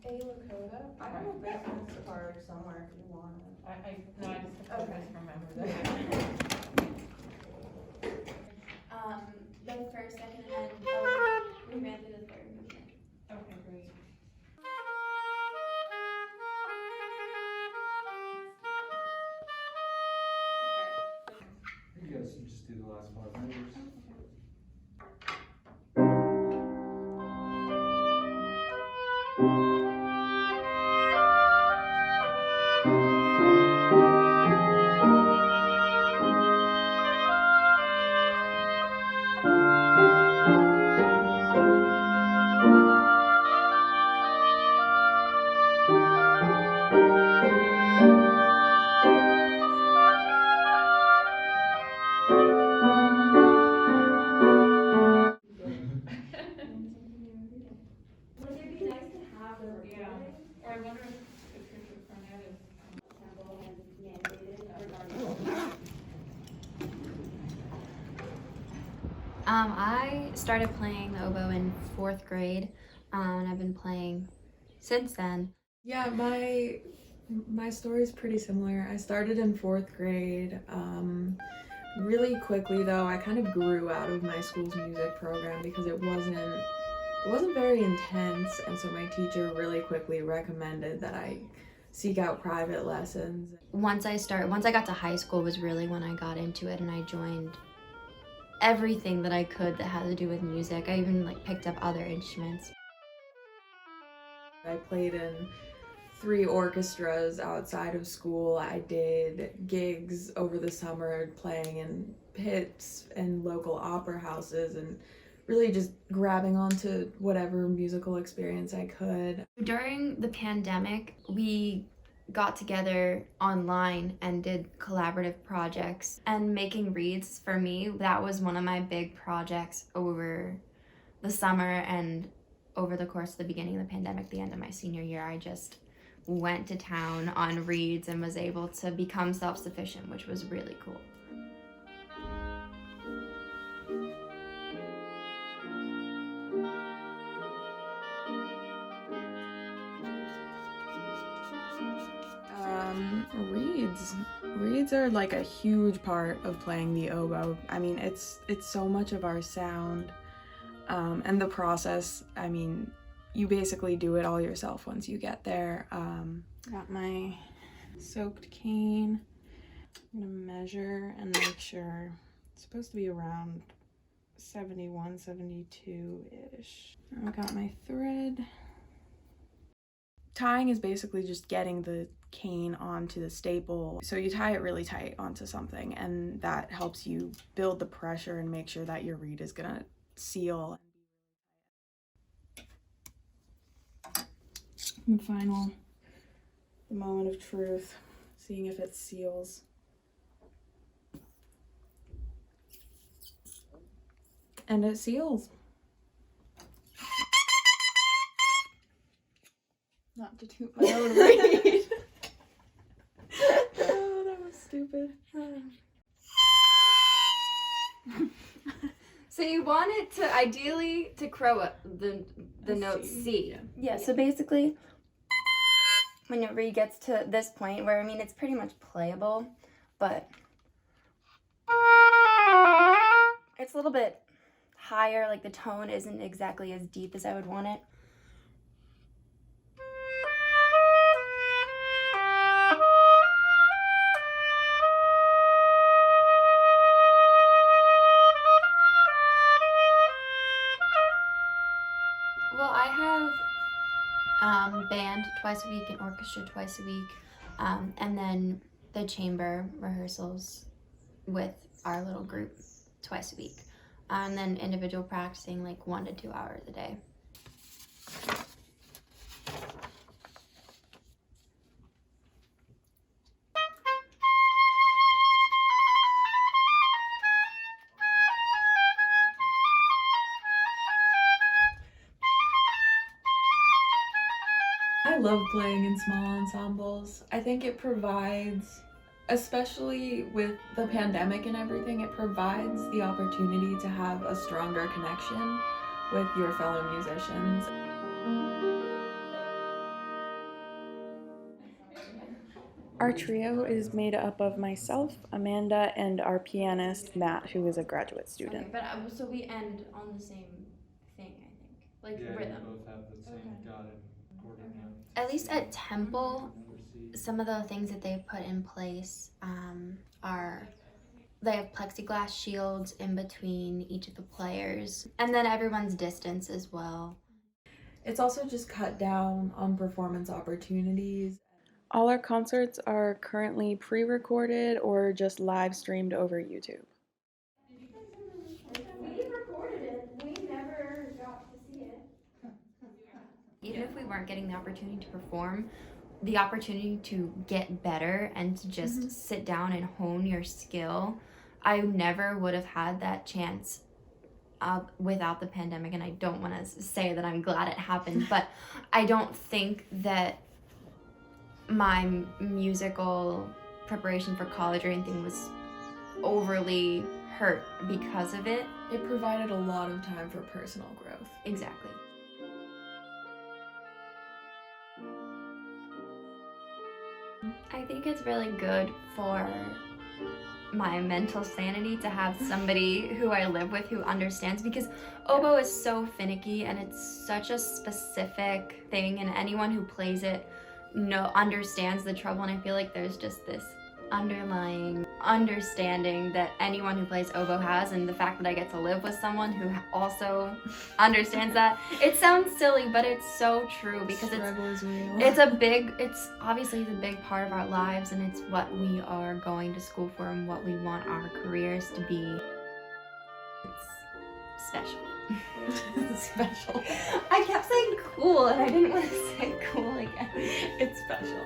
A Lakota. I have a business card somewhere if you want it. No, I just have to remember that. The first, second, and we ran through the third movement. Okay, great. You guys should just do the last 5 numbers. Would it be nice to have the recording? Yeah. Or I wonder if Patricia Cornett is. Temple and mandated regarding. I started playing the oboe in 4th grade, and I've been playing since then. Yeah, my story is pretty similar. I started in 4th grade. Really quickly though, I kind of grew out of my school's music program because it wasn't very intense, and so my teacher really quickly recommended that I seek out private lessons. Once I got to high school was really when I got into it, and I joined everything that I could that had to do with music. I even picked up other instruments. I played in 3 orchestras outside of school. I did gigs over the summer playing in pits and local opera houses, and really just grabbing onto whatever musical experience I could. During the pandemic, we got together online and did collaborative projects, and making reeds for me, that was one of my big projects over the summer and over the course of the beginning of the pandemic, the end of my senior year. I just went to town on reeds and was able to become self-sufficient, which was really cool. Reeds are like a huge part of playing the oboe. I mean, it's so much of our sound, and the process, I mean, you basically do it all yourself once you get there. Got my soaked cane. I'm gonna measure and make sure it's supposed to be around 71, 72-ish. I got my thread. Tying is basically just getting the cane onto the staple. So you tie it really tight onto something, and that helps you build the pressure and make sure that your reed is gonna seal. And the moment of truth, seeing if it seals. And it seals. Not to toot my own reed. Oh, that was stupid. So you want it to ideally to crow the note C. Yeah, so basically whenever he gets to this point where, I mean, it's pretty much playable, but it's a little bit higher, like the tone isn't exactly as deep as I would want it. Well, I have band twice a week and orchestra twice a week, and then the chamber rehearsals with our little group twice a week, and then individual practicing 1 to 2 hours a day. I love playing in small ensembles. I think it provides, especially with the pandemic and everything, it provides the opportunity to have a stronger connection with your fellow musicians. Our trio is made up of myself, Amanda, and our pianist, Matt, who is a graduate student. Okay, but so we end on the same thing, I think. Like Yeah, rhythm. you both have the same, Okay. got it, ordered Okay. now. At least at Temple, Another C. some of the things that they put in place are they have plexiglass shields in between each of the players, and then everyone's distance as well. It's also just cut down on performance opportunities. All our concerts are currently pre-recorded or just live streamed over YouTube. We recorded it. We never got to see it. Even if we weren't getting the opportunity to perform, the opportunity to get better and to just sit down and hone your skill, I never would have had that chance without the pandemic. And I don't want to say that I'm glad it happened, but I don't think that my musical preparation for college or anything was overly hurt because of it. It provided a lot of time for personal growth. Exactly. I think it's really good for my mental sanity to have somebody who I live with who understands, because oboe is so finicky and it's such a specific thing, and anyone who plays it understands the trouble, and I feel like there's just this underlying understanding that anyone who plays oboe has, and the fact that I get to live with someone who also understands that. It sounds silly, but it's so true, because Struggle is real. it's obviously the big part of our lives, and it's what we are going to school for and what we want our careers to be. It's special. Special. I kept saying cool and I didn't want to say cool again. It's special.